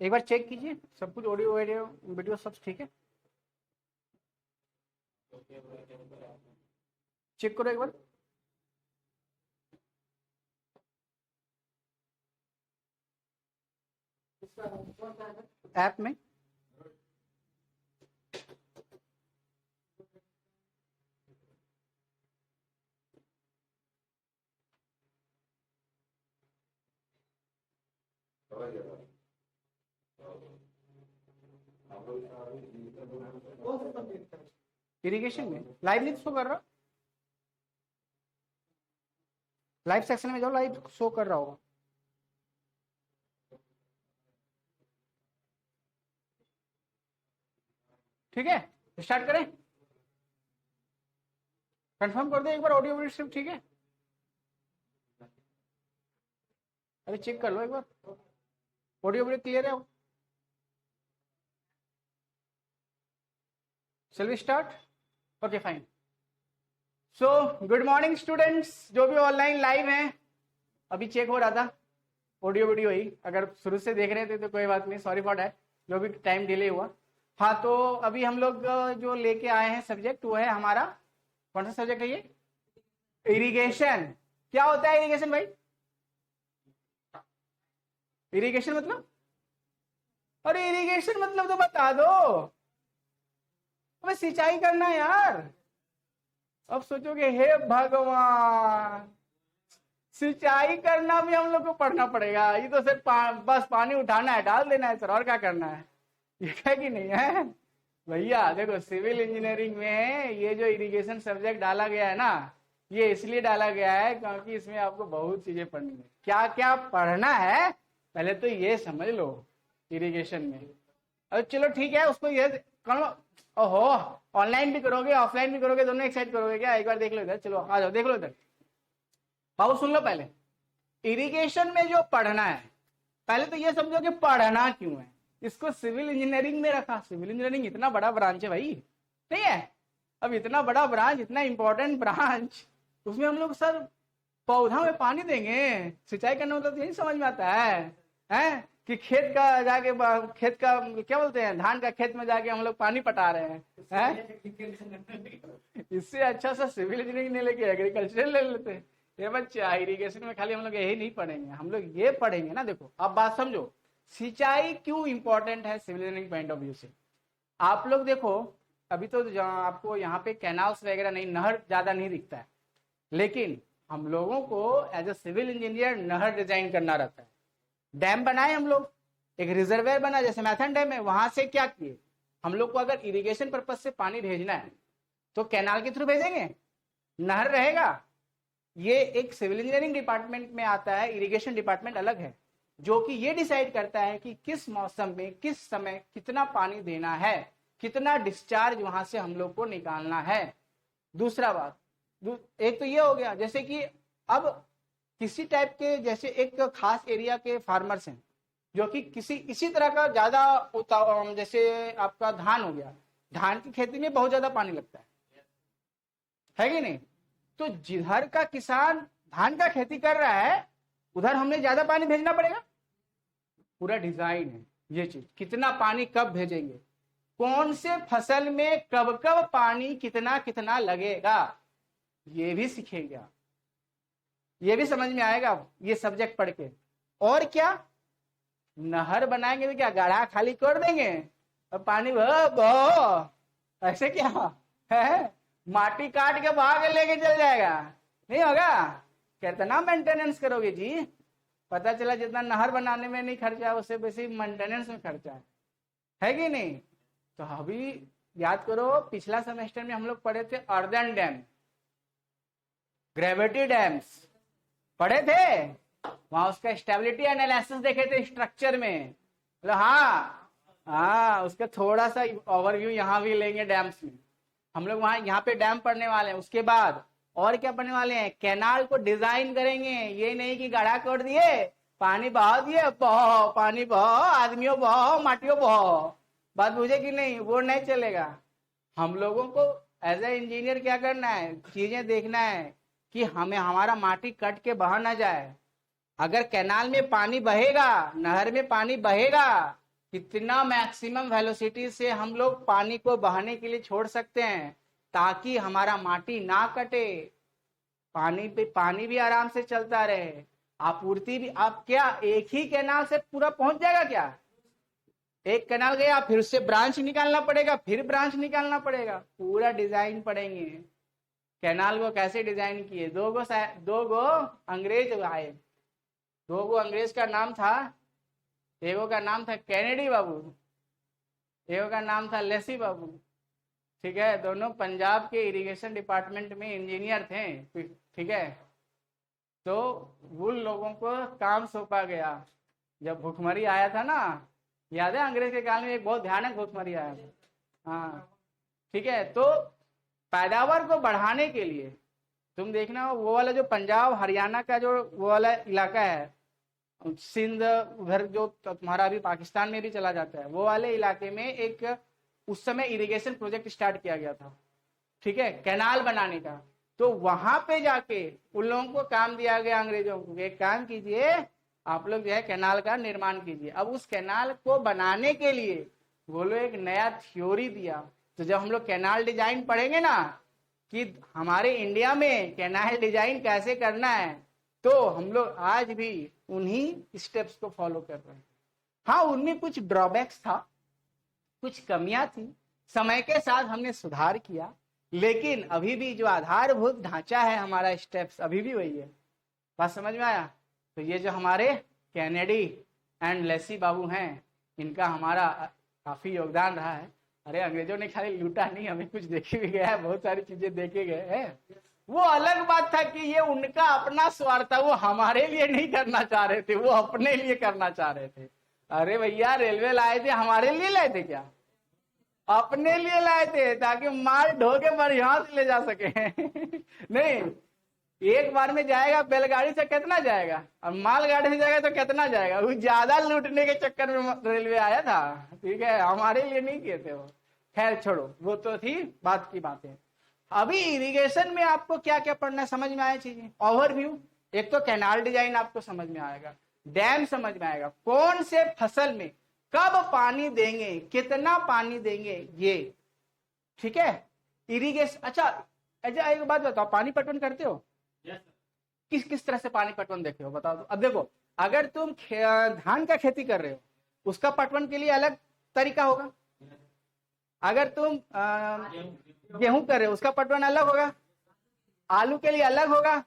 एक बार चेक कीजिए सब कुछ, ऑडियो वीडियो वीडियो सब ठीक है, चेक करो एक बार ऐप में। इरिगेशन में लाइव नहीं शो कर रहा, लाइव सेक्शन में जाओ, लाइव शो कर रहा होगा। ठीक है, स्टार्ट करें, कंफर्म कर दो एक बार, ऑडियो वीडियो सिर्फ ठीक है। अरे चेक कर लो एक बार, ऑडियो वीडियो क्लियर है। Shall we start? Okay, fine. So, good morning students, जो भी ऑनलाइन लाइव हैं, अभी चेक हो रहा था ऑडियो वीडियो ही, अगर शुरू से देख रहे थे तो कोई बात नहीं, सॉरी फॉर दैट, जो भी टाइम डिले हुआ। हाँ, तो अभी हम लोग जो लेके आए हैं सब्जेक्ट, वो है हमारा, कौन सा सब्जेक्ट है ये? इरिगेशन। क्या होता है इरिगेशन भाई? इरिगेशन मतलब, अरे इरिगेशन मतलब तो बता दो, अबे सिंचाई करना यार। अब सोचोगे हे भगवान, सिंचाई करना भी हम लोग को पढ़ना पड़ेगा? ये तो सिर्फ बस पानी उठाना है, डाल देना है सर, और क्या करना है? ये है कि नहीं है भैया? देखो सिविल इंजीनियरिंग में ये जो इरिगेशन सब्जेक्ट डाला गया है ना, ये इसलिए डाला गया है क्योंकि इसमें आपको बहुत चीजें पढ़नी है। क्या क्या पढ़ना है पहले तो ये समझ लो इरिगेशन में। अब चलो ठीक है, उसको ये कौन, ओहो, ऑनलाइन भी करोगे ऑफलाइन भी करोगे, दोनों एक साइड करोगे क्या? एक बार देख लो इधर, चलो आ जाओ देख लो इधर, बाबू सुन लो। पहले इरिगेशन में जो पढ़ना है, पहले तो ये समझो कि पढ़ना क्यों है। इसको सिविल इंजीनियरिंग में रखा, सिविल इंजीनियरिंग इतना बड़ा ब्रांच है भाई, नहीं है? अब इतना बड़ा ब्रांच, इतना इंपॉर्टेंट ब्रांच, उसमें हम लोग सर पौधा में पानी देंगे, सिंचाई करना मतलब यही समझ में आता है कि खेत का जाके, खेत का क्या बोलते हैं, धान का खेत में जाके हम लोग पानी पटा रहे हैं। इससे अच्छा सा सिविल इंजीनियरिंग नहीं लेके एग्रीकल्चर ले लेते हैं। ये बच्चा इरिगेशन में खाली हम लोग यही नहीं पढ़ेंगे, हम लोग ये पढ़ेंगे ना। देखो अब बात समझो, सिंचाई क्यों इंपॉर्टेंट है civil engineering point of view से। आप लोग देखो, अभी तो आपको यहाँ पे कैनाल्स वगैरह नहीं, नहर ज्यादा नहीं दिखता है, लेकिन हम लोगों को एज ए सिविल इंजीनियर नहर डिजाइन करना रहता है। डैम बनाए हम लोग, एक रिजर्वेयर बना जैसे मैथन डैम है, वहां से क्या किए हम लोग को, अगर इरिगेशन पर्पज से पानी भेजना है तो कैनाल के थ्रू भेजेंगे, नहर रहेगा। ये एक सिविल इंजीनियरिंग डिपार्टमेंट में आता है, इरिगेशन डिपार्टमेंट अलग है, जो कि ये डिसाइड करता है कि किस मौसम में किस समय कितना पानी देना है, कितना डिस्चार्ज वहां से हम लोग को निकालना है। दूसरा बात, एक तो ये हो गया, जैसे कि अब किसी टाइप के, जैसे एक खास एरिया के फार्मर्स हैं जो कि किसी इसी तरह का ज्यादा, जैसे आपका धान हो गया, धान की खेती में बहुत ज्यादा पानी लगता है कि नहीं? तो जिधर का किसान धान का खेती कर रहा है, उधर हमने ज्यादा पानी भेजना पड़ेगा। पूरा डिजाइन है ये चीज, कितना पानी कब भेजेंगे, कौन से फसल में कब कब पानी कितना कितना लगेगा, ये भी सीखेगा, ये भी समझ में आएगा ये सब्जेक्ट पढ़ के। और क्या, नहर बनाएंगे तो क्या गड्ढा खाली कर देंगे और पानी बह ऐसे क्या है? माटी काट के बहा के लेके चल जाएगा? नहीं होगा। कितना मेंटेनेंस करोगे जी? पता चला जितना नहर बनाने में नहीं खर्चा, उससे बेसी मेंटेनेंस में खर्चा है कि नहीं? तो अभी याद करो, पिछला सेमेस्टर में हम लोग पढ़े थे अर्दन डैम, ग्रेविटी डैम्स पढ़े थे, वहां उसका स्टेबिलिटी एनालिसिस देखे थे स्ट्रक्चर में। मतलब हाँ, उसका थोड़ा सा ओवरव्यू यहाँ भी लेंगे डैम्स में हम लोग। वहां यहाँ पे डैम पढ़ने वाले हैं, उसके बाद और क्या पढ़ने वाले हैं, कैनाल को डिजाइन करेंगे। ये नहीं कि गड्ढा कर दिए पानी बहाव दिए, बहाओ पानी बहाओ, आदमियों बहाओ, माटियों बहाओ, बात बुझे कि नहीं? वो नहीं चलेगा। हम लोगों को एज ए इंजीनियर क्या करना है, चीजें देखना है कि हमें हमारा माटी कट के बहा ना जाए। अगर कैनाल में पानी बहेगा, नहर में पानी बहेगा, कितना मैक्सिमम वेलोसिटी से हम लोग पानी को बहाने के लिए छोड़ सकते हैं ताकि हमारा माटी ना कटे, पानी भी आराम से चलता रहे, आपूर्ति भी। आप क्या एक ही कैनाल से पूरा पहुंच जाएगा क्या? एक कैनाल गया, फिर उससे ब्रांच निकालना पड़ेगा, फिर ब्रांच निकालना पड़ेगा, पूरा डिजाइन पड़ेंगे। कैनाल को कैसे डिजाइन किए? दो गो अंग्रेज आए। दो गो अंग्रेज का नाम था, एगो का नाम था कैनेडी बाबू, एगो का नाम था लेसी बाबू। ठीक है, दोनों पंजाब के इरिगेशन डिपार्टमेंट में इंजीनियर थे। ठीक है, तो उन लोगों को काम सौंपा गया। जब भुखमरी आया था ना, याद है अंग्रेज के काल में एक बहुत भयानक भुखमरी आया था। हाँ ठीक है, तो पैदावार को बढ़ाने के लिए तुम देखना, वो वाला जो पंजाब हरियाणा का जो वो वाला इलाका है, सिंध उधर जो तुम्हारा अभी पाकिस्तान में भी चला जाता है, वो वाले इलाके में एक उस समय इरिगेशन प्रोजेक्ट स्टार्ट किया गया था। ठीक है, कैनाल बनाने का। तो वहां पे जाके उन लोगों को काम दिया गया, अंग्रेजों को, एक काम कीजिए आप लोग जो है कैनाल का निर्माण कीजिए। अब उस कैनाल को बनाने के लिए वो लोग एक नया थ्योरी दिया। तो जब हम लोग कैनाल डिजाइन पढ़ेंगे ना कि हमारे इंडिया में कैनाल डिजाइन कैसे करना है, तो हम लोग आज भी उन्हीं स्टेप्स को फॉलो कर रहे हैं। हाँ, उनमें कुछ ड्रॉबैक्स था, कुछ कमियां थी, समय के साथ हमने सुधार किया, लेकिन अभी भी जो आधारभूत ढांचा है हमारा, स्टेप्स अभी भी वही है। बात समझ में आया? तो ये जो हमारे कैनेडी एंड लेसी बाबू हैं, इनका हमारा काफी योगदान रहा है। अरे अंग्रेजों ने खाली लूटा नहीं, हमें कुछ देखे भी गया है, बहुत सारी चीजें देखे गए हैं। वो अलग बात था कि ये उनका अपना स्वार्थ था, वो हमारे लिए नहीं करना चाह रहे थे, वो अपने लिए करना चाह रहे थे। अरे भैया रेलवे लाए थे, हमारे लिए लाए थे क्या? अपने लिए लाए थे, ताकि माल ढो के बढ़िया से ले जा सके। नहीं, एक बार में जाएगा बैलगाड़ी से कितना जाएगा, और मालगाड़ी से जाएगा तो कितना जाएगा। वो ज्यादा लूटने के चक्कर में रेलवे आया था। ठीक है, हमारे लिए नहीं किए थे वो। खैर छोड़ो, वो तो थी बात की बातें। अभी इरिगेशन में आपको क्या क्या पढ़ना है, समझ में आया चीजें? ओवरव्यू, एक तो कैनाल डिजाइन आपको समझ में आएगा, डैम समझ में आएगा, कौन से फसल में कब पानी देंगे, कितना पानी देंगे, ये ठीक है। इरिगेशन, अच्छा एक बात बताओ, पानी पटवन करते हो? किस किस तरह से पानी पटवन देखे हो बताओ तो। अब देखो, अगर तुम धान का खेती कर रहे हो, उसका पटवन के लिए अलग तरीका होगा। अगर तुम गेहूं कर रहे हो, उसका पटवन अलग होगा। आलू के लिए अलग होगा।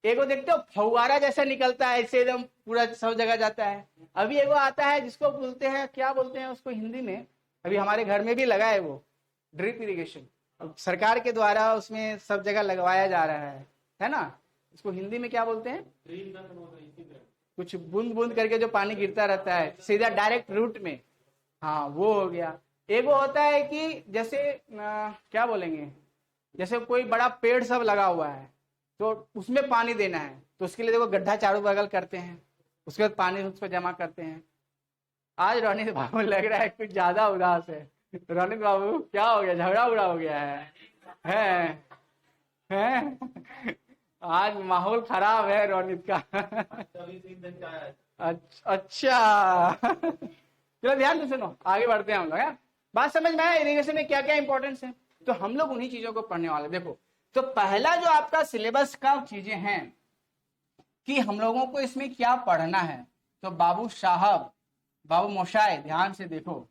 एगो देखते हो फव्वारा जैसा निकलता है, इससे एकदम पूरा सब जगह जाता है। अभी एगो आता है जिसको बोलते हैं, क्या बोलते हैं उसको हिंदी में, अभी हमारे घर में भी लगा है वो, ड्रिप इरिगेशन। सरकार के द्वारा उसमें सब जगह लगवाया जा रहा है ना। इसको हिंदी में क्या बोलते हैं? कुछ बूंद बूंद करके जो पानी गिरता रहता है सीधा डायरेक्ट रूट में। हाँ, वो हो गया। एगो होता है कि जैसे क्या बोलेंगे, जैसे कोई बड़ा पेड़ सब लगा हुआ है, तो उसमें पानी देना है, तो उसके लिए देखो गड्ढा चारों बगल करते हैं, उसके बाद पानी उस पर जमा करते हैं। आज रोनित बाबू लग रहा है कुछ ज्यादा उदास है। रोनित बाबू क्या हो गया, झगड़ा उगड़ा हो गया है? आज माहौल खराब है रोनित का। अच्छा, चलो ध्यान से सुनो, आगे बढ़ते हैं हम लोग। बात समझ में आया इरिगेशन में क्या क्या इंपॉर्टेंस है? तो हम लोग उन्हीं चीजों को पढ़ने वाले। देखो, तो पहला जो आपका सिलेबस का चीजें हैं कि हम लोगों को इसमें क्या पढ़ना है, तो बाबू साहब, बाबू मोशाय, ध्यान से देखो।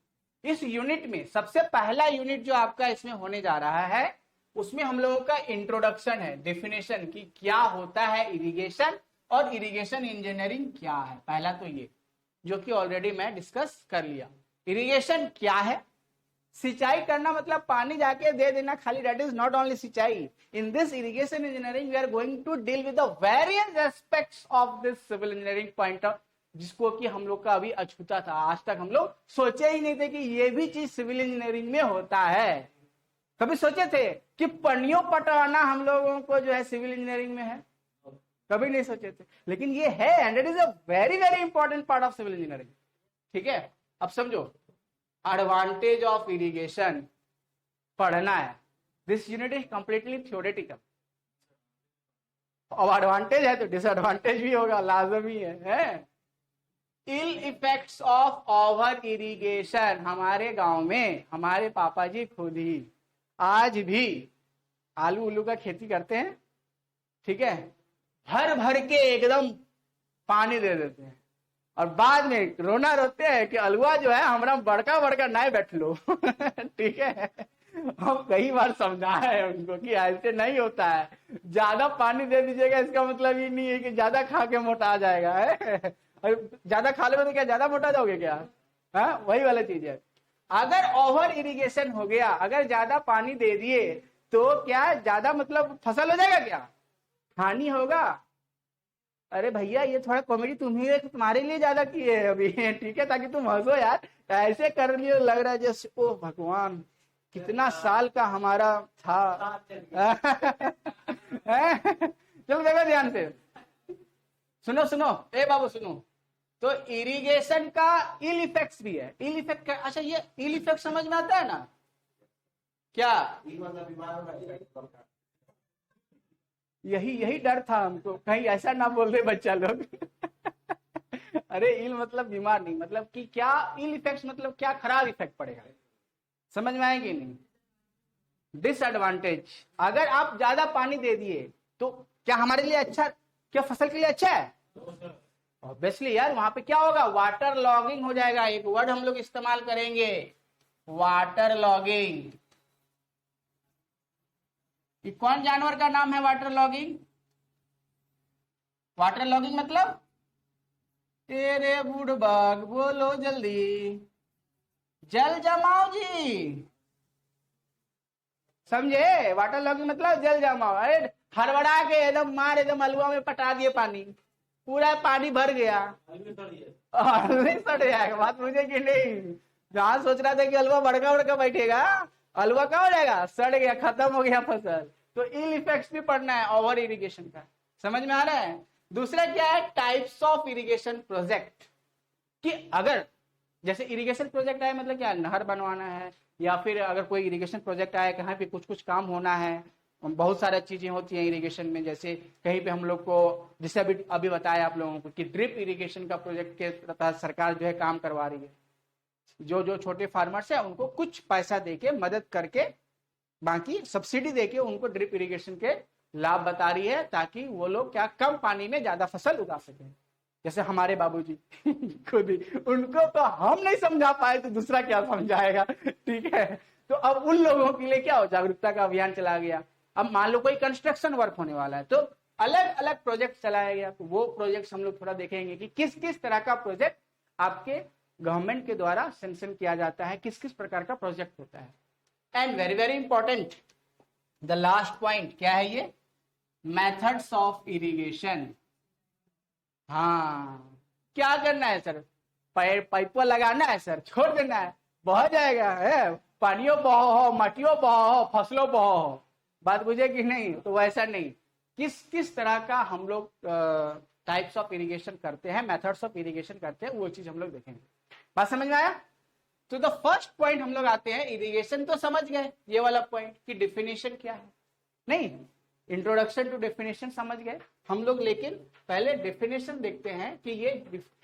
इस यूनिट में सबसे पहला यूनिट जो आपका इसमें होने जा रहा है, उसमें हम लोगों का इंट्रोडक्शन है, डेफिनेशन की क्या होता है इरिगेशन, और इरिगेशन इंजीनियरिंग क्या है। पहला तो ये, जो कि ऑलरेडी मैं डिस्कस कर लिया। इरिगेशन क्या है? सिंचाई करना मतलब पानी जाके दे देना खाली, दैट इज नॉट ओनली सिंचाई। In this irrigation engineering we are going to deal with the various aspects of this civil engineering point of, जिसको कि हम लोग का अभी अछूता था। आज तक हम लोग सोचे ही नहीं थे कि ये भी चीज सिविल इंजीनियरिंग में होता है। कभी सोचे थे कि पनियों पटाना हम लोगों को जो है सिविल इंजीनियरिंग में है? कभी नहीं सोचे थे, लेकिन ये है and it is a very very important part of civil engineering. ठीक है, अब समझो एडवांटेज ऑफ इरिगेशन पढ़ना है। This unit is completely theoretical. अब एडवांटेज है तो डिसएडवांटेज भी होगा, लाजमी है? Ill effects of over irrigation. हमारे गांव में हमारे पापा जी खुद ही आज भी आलू उल्लू का खेती करते हैं, ठीक है, भर भर के एकदम पानी दे देते हैं और बाद में रोना रोते हैं कि अलुआ जो है हमारा बड़का बड़का नहीं बैठ लो। ठीक है, हम कई बार समझाया है उनको कि ऐसे नहीं होता है, ज्यादा पानी दे दीजिएगा इसका मतलब ये नहीं है कि ज्यादा खा के मोटा जाएगा है। ज्यादा खा लोगे तो क्या ज्यादा मोटा जाओगे क्या? हाँ, वही वाला चीज है। अगर ओवर इरिगेशन हो गया, अगर ज्यादा पानी दे दिए तो क्या ज्यादा मतलब फसल हो जाएगा, क्या हानि होगा? अरे भैया ये थोड़ा कॉमेडी तुम्हारे लिए ज्यादा किए है अभी। ठीक है, ताकि तुम हंसो यार, ऐसे कर लिए लग रहा है जैसे ओ भगवान कितना साल का हमारा था। चलो देखो ध्यान से, सुनो सुनो, ए बाबू सुनो। तो इरिगेशन का इल इफेक्ट्स भी है। इल इफेक्ट का, अच्छा ये इल इफेक्ट समझ में आता है ना क्या? यही डर था हमको, कहीं ऐसा ना बोल दे बच्चा लोग। अरे इल मतलब बीमार नहीं, मतलब कि क्या इल इफेक्ट्स मतलब क्या खराब इफेक्ट पड़ेगा, समझ में आएगी नहीं? डिसएडवांटेज, अगर आप ज्यादा पानी दे दिए तो क्या हमारे लिए अच्छा, क्या फसल के लिए अच्छा है? ऑब्वियसली यार, वहां पे क्या होगा, वाटर लॉगिंग हो जाएगा। एक वर्ड हम लोग इस्तेमाल करेंगे, वाटर लॉगिंग। ये कौन जानवर का नाम है वाटर लॉगिंग? वाटर लॉगिंग मतलब तेरे बुढ़बाग बोलो जल्दी, जल जमाओ जी, समझे? वाटर लॉगिंग मतलब जल जमाओ। अरे हड़बड़ा के एकदम मार एकदम अलुआ में पटा दिए पानी, पूरा पानी भर गया, नहीं सड़ जाएगा। बात मुझे कि नहीं, जहां सोच रहा था कि अलुआ बड़का बड़का बैठेगा, अलुआ क्या हो जाएगा, सड़ गया, खत्म हो गया फसल। तो इल इफेक्ट्स भी पढ़ना है ओवर इरिगेशन का, समझ में आ रहा है? दूसरा क्या है, टाइप्स ऑफ इरिगेशन प्रोजेक्ट। कि अगर जैसे इरिगेशन प्रोजेक्ट आए मतलब क्या, नहर बनवाना है, या फिर अगर कोई इरिगेशन प्रोजेक्ट आया कहीं पे कुछ कुछ काम होना है, बहुत सारी चीजें होती हैं इरिगेशन में। जैसे कहीं पे हम लोग को, जिससे अभी बताया आप लोगों को कि ड्रिप इरिगेशन का प्रोजेक्ट के तहत सरकार जो है काम करवा रही है। जो जो छोटे फार्मर्स है उनको कुछ पैसा देके मदद करके, बाकी सब्सिडी देके उनको ड्रिप इरिगेशन के लाभ बता रही है, ताकि वो लोग क्या कम पानी में ज्यादा फसल उगा सके। जैसे हमारे बाबूजी खुद ही, उनको तो हम नहीं समझा पाए तो दूसरा क्या समझाएगा। ठीक है, तो अब उन लोगों के लिए क्या हो, जागरूकता का अभियान चला गया। अब मान लो कोई कंस्ट्रक्शन वर्क होने वाला है तो अलग अलग प्रोजेक्ट चलाया गया, तो वो प्रोजेक्ट हम लोग थोड़ा देखेंगे कि किस किस तरह का प्रोजेक्ट आपके गवर्नमेंट के द्वारा सैंक्शन किया जाता है, किस किस प्रकार का प्रोजेक्ट होता है। And very very important, the last point क्या है ये, मेथड्स ऑफ इरिगेशन। हाँ, क्या करना है सर, पाइप लगाना है सर, छोड़ देना है, बह जाएगा है, पानियों बहो हो, मटियों बहो हो, फसलों बहो हो, बात बुझे कि नहीं? तो वैसा नहीं, किस किस तरह का हम लोग टाइप्स ऑफ इरिगेशन करते हैं, मेथड्स ऑफ इरिगेशन करते हैं, वो चीज हम लोग देखेंगे। बात समझ में आया? तो द फर्स्ट पॉइंट हम लोग आते हैं, इरिगेशन तो समझ गए, ये वाला पॉइंट कि डिफिनेशन क्या है, नहीं इंट्रोडक्शन टू डेफिनेशन समझ गए हम लोग, लेकिन पहले डेफिनेशन देखते हैं कि ये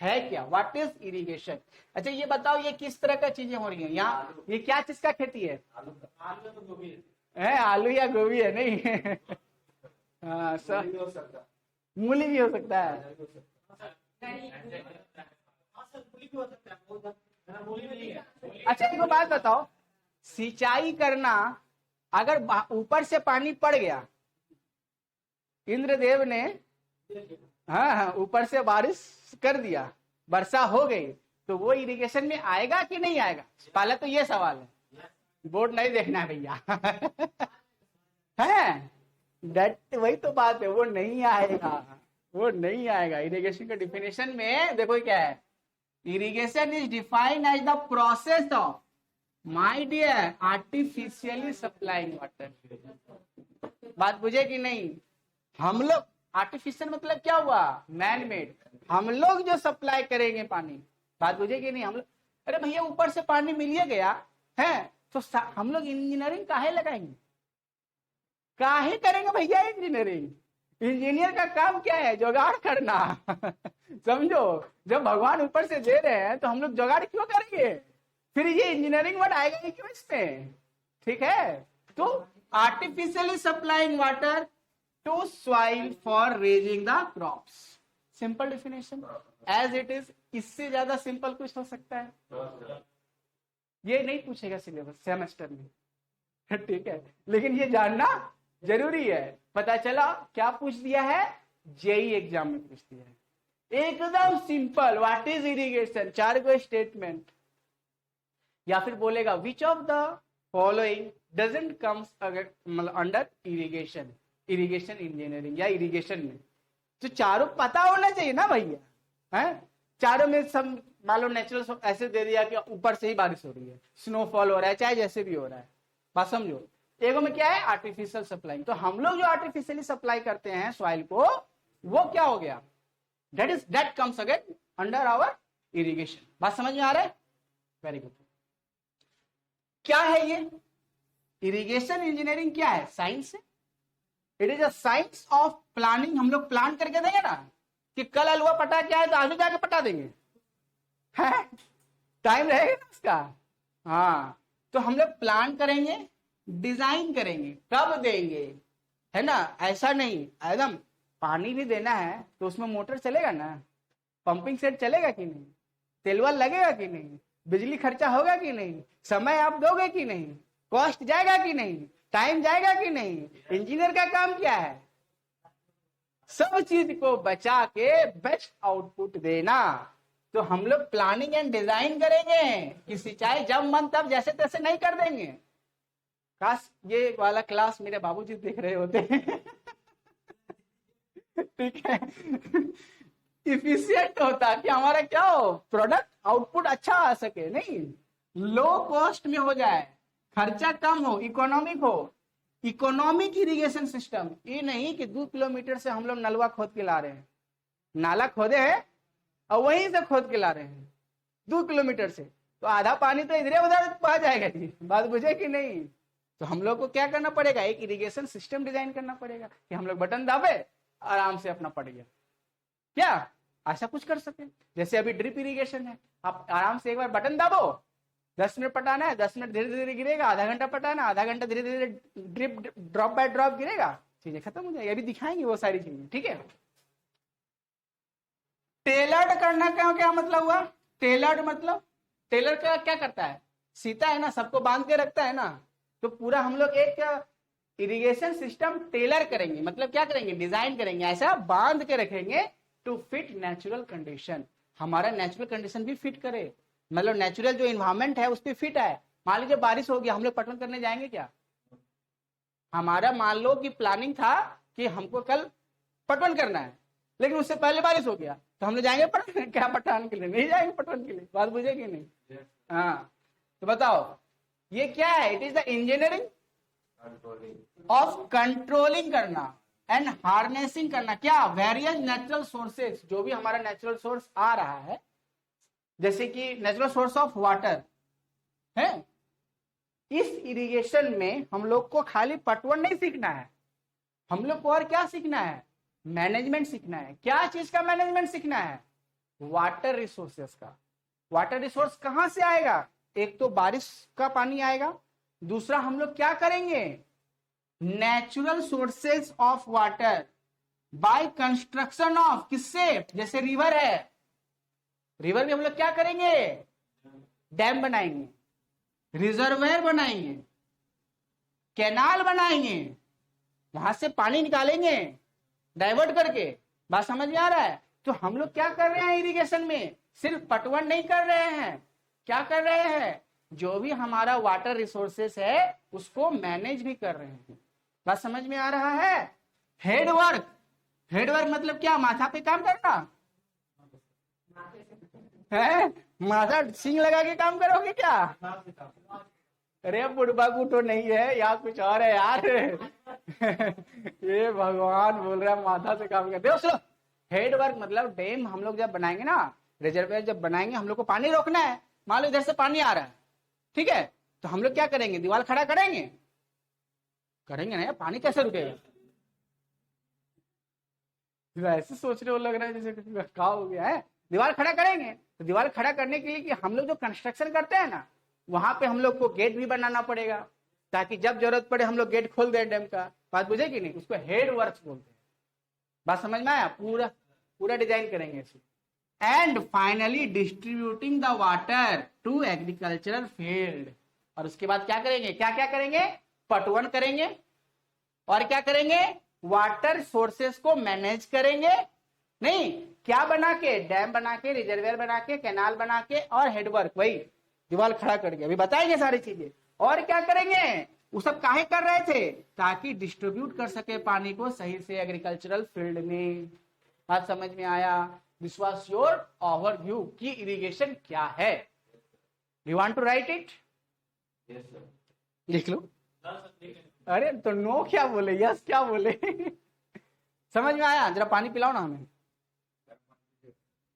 है क्या, व्हाट इज इरिगेशन। अच्छा ये बताओ, ये किस तरह का चीजें हो रही हैं यहाँ, ये क्या चीज का खेती है? आलू या गोभी है? नहीं हाँ सर, मूली भी हो सकता है। अच्छा एक बात बताओ, सिंचाई करना, अगर ऊपर से पानी पड़ गया, इंद्रदेव ने हाँ ऊपर से बारिश कर दिया, वर्षा हो गई, तो वो इरिगेशन में आएगा कि नहीं आएगा? पहले तो ये सवाल है, बोर्ड नहीं देखना है भैया। है वही तो बात है, वो नहीं आएगा, वो नहीं आएगा। इरिगेशन का डिफिनेशन में देखो क्या है, irrigation is defined as the process of, my dear, artificially supplying water. बात बुझे कि नहीं? हम लोग आर्टिफिशियल मतलब क्या हुआ, मैन मेड। हम लोग जो सप्लाई करेंगे पानी, बात बुझेगी नहीं, हम लोग, अरे भैया ऊपर से पानी मिल ही गया है तो हम लोग इंजीनियरिंग काहे लगाएंगे, काहे करेंगे भैया इंजीनियरिंग। इंजीनियर का काम क्या है, जुगाड़ करना समझो, जब भगवान ऊपर से दे रहे हैं तो हम लोग जुगाड़ क्यों करेंगे, फिर ये इंजीनियरिंग वर्ड आएगा ही क्यों इसमें, ठीक है। तो artificially supplying water to soil for raising the crops, simple definition as it is. इससे ज्यादा सिंपल कुछ हो सकता है, ये नहीं पूछेगा सिलेबस सेमेस्टर में ठीक है, लेकिन ये जानना जरूरी है। पता चला क्या पूछ दिया है, जेई एग्जाम में पूछ दिया है, एकदम सिंपल, व्हाट इज इरिगेशन, 4 को स्टेटमेंट। या फिर बोलेगा which of the following doesn't comes under irrigation, irrigation engineering या इरिगेशन में, तो चारों पता होना चाहिए ना भैया, है चारों में सब मान लो नेचुरल ऐसे दे दिया कि ऊपर से ही बारिश हो रही है, स्नोफॉल हो रहा है, चाहे जैसे भी हो रहा है, बात समझो। एगो में क्या है, आर्टिफिशियल सप्लाइंग। तो हम लोग जो आर्टिफिशियली सप्लाई करते हैं सॉइल को, वो क्या हो गया, that comes again under our irrigation. बात समझ में आ रहा है, वेरी गुड। क्या है ये इरिगेशन इंजीनियरिंग, क्या है, साइंस है। It is a science of planning. हम लोग प्लान करके देंगे ना कि कल अलवा पटा के आए तो आज जाके पटा देंगे, है टाइम रहेगा ना उसका, हाँ। तो हम लोग प्लान करेंगे, डिजाइन करेंगे, कब देंगे, है ना, ऐसा नहीं एकदम पानी भी देना है तो उसमें मोटर चलेगा ना, पंपिंग सेट चलेगा कि नहीं, तेलवल लगेगा कि नहीं, बिजली खर्चा होगा कि नहीं, समय आप दोगे कि नहीं, कॉस्ट जाएगा कि नहीं, टाइम जाएगा कि नहीं। इंजीनियर का काम क्या है, सब चीज को बचा के बेस्ट आउटपुट देना। तो हम लोग प्लानिंग एंड डिजाइन करेंगे कि सिंचाई जब मन तब जैसे तैसे नहीं कर देंगे। काश ये वाला क्लास मेरे बाबूजी देख रहे होते ठीक है इफिशियंट होता कि हमारा क्या हो, प्रोडक्ट आउटपुट अच्छा आ सके, नहीं लो कॉस्ट में हो जाए, खर्चा कम हो, इकोनॉमिक हो। इकोनॉमिक इरिगेशन सिस्टम, ये नहीं कि 2 किलोमीटर से हम लोग नलवा खोद के ला रहे हैं, नाला खोदे हैं और वहीं से खोद के ला रहे हैं 2 किलोमीटर से, तो आधा पानी तो इधर उधर पा जाएगा जी, बात बुझे कि नहीं। तो हम लोग को क्या करना पड़ेगा, एक इरिगेशन सिस्टम डिजाइन करना पड़ेगा कि हम लोग बटन दाबे आराम से अपना पड़ गया, क्या ऐसा कुछ कर सके। जैसे अभी ड्रिप इरिगेशन है, आप आराम से एक बार बटन दाबो, 10 मिनट पटाना है, 10 मिनट धीरे धीरे गिरेगा, आधा घंटा पटाना, आधा घंटा धीरे धीरे ड्रिप ड्रॉप बाय ड्रॉप गिरेगा, चीजें खत्म हो जाएगी। अभी दिखाएंगे वो सारी चीजें, ठीक है। टेलर्ड करना का क्या मतलब हुआ, टेलर्ड मतलब टेलर का क्या करता है, सीता है ना, सबको बांध के रखता है ना, तो पूरा हम लोग एक इरिगेशन सिस्टम टेलर करेंगे, मतलब क्या करेंगे, डिजाइन करेंगे, ऐसा बांध के रखेंगे टू फिट नेचुरल कंडीशन, हमारा नेचुरल कंडीशन भी फिट करे, मतलब नेचुरल जो इन्वायरमेंट है उस पर फिट है। मान लीजिए बारिश हो गया, हम लोग पटवन करने जाएंगे क्या, हमारा मान लो कि प्लानिंग था कि हमको कल पटवन करना है, लेकिन उससे पहले बारिश हो गया, तो हम लोग जाएंगे पटवन क्या, पटवन के लिए नहीं जाएंगे, पटवन के लिए, बात बुझेगी नहीं, हाँ। तो बताओ ये क्या है, it is the engineering of controlling करना एंड हार्नेसिंग करना, क्या, वेरियस नेचुरल सोर्सेज, जो भी हमारा नेचुरल सोर्स आ रहा है, जैसे कि नेचुरल सोर्स ऑफ वाटर है। इस इरिगेशन में हम लोग को खाली पटवन नहीं सीखना है, हम लोग को और क्या सीखना है, मैनेजमेंट सीखना है। क्या चीज का मैनेजमेंट सीखना है, वाटर रिसोर्सेस का। वाटर रिसोर्स कहां से आएगा, एक तो बारिश का पानी आएगा, दूसरा हम लोग क्या करेंगे, natural sources of water by construction of, किससे, जैसे रिवर है, रिवर में हम लोग क्या करेंगे, डैम बनाएंगे, रिजर्वेयर बनाएंगे, कैनाल बनाएंगे, वहां से पानी निकालेंगे डाइवर्ट करके, बात समझ में आ रहा है। तो हम लोग क्या कर रहे हैं इरिगेशन में, सिर्फ पटवन नहीं कर रहे हैं, क्या कर रहे हैं, जो भी हमारा वाटर रिसोर्सेस है उसको मैनेज भी कर रहे हैं, बात समझ में आ रहा है। हेडवर्क, हेडवर्क मतलब क्या, माथा पे काम करना है, माथा सिंग लगा के काम करोगे क्या, अरे बुढ़बा तो नहीं है, यहाँ कुछ और है यार ये भगवान बोल रहा है माथा से काम करते हो। सुनो, हेड वर्क मतलब डैम हम लोग जब बनाएंगे ना, रिजर्वायर जब बनाएंगे, हम लोग को पानी रोकना है। मान लो इधर से पानी आ रहा है, ठीक है, तो हम लोग क्या करेंगे, दीवार खड़ा करेंगे, करेंगे ना यार, पानी कैसे रुकेगा। ऐसे सोच रहे हो, लग रहा है जैसे क्या हो गया है। दीवार खड़ा करेंगे, तो दीवार खड़ा करने के लिए कि हम लोग जो कंस्ट्रक्शन करते हैं ना, वहां पे हम लोग को गेट भी बनाना पड़ेगा, ताकि जब जरूरत पड़े हम लोग गेट खोल दें डैम का। बात बुझे कि नहीं, उसको हेड वर्क्स बोलते हैं। बात समझ में आया, पूरा पूरा डिजाइन करेंगे इसको। And finally distributing the water to agricultural field. और उसके बाद क्या करेंगे, क्या क्या करेंगे, पटवन करेंगे, और क्या करेंगे, वाटर सोर्सेस को मैनेज करेंगे। नहीं, क्या बना के, डैम बना के, रिजर्वेयर बना के, कैनाल बना के, और हेडवर्क वही दीवार खड़ा करके, अभी बताएंगे सारी चीजें। और क्या करेंगे, वो सब काहे कर रहे थे, ताकि डिस्ट्रीब्यूट कर सके पानी को सही से एग्रीकल्चरल फील्ड में। बात समझ में आया। दिस वाज योर ओवरव्यू कि इरिगेशन क्या है। You want to write it, लिख लो। अरे तो नो क्या बोले, यस क्या बोले। समझ में आया। जरा पानी पिलाओ ना हमें।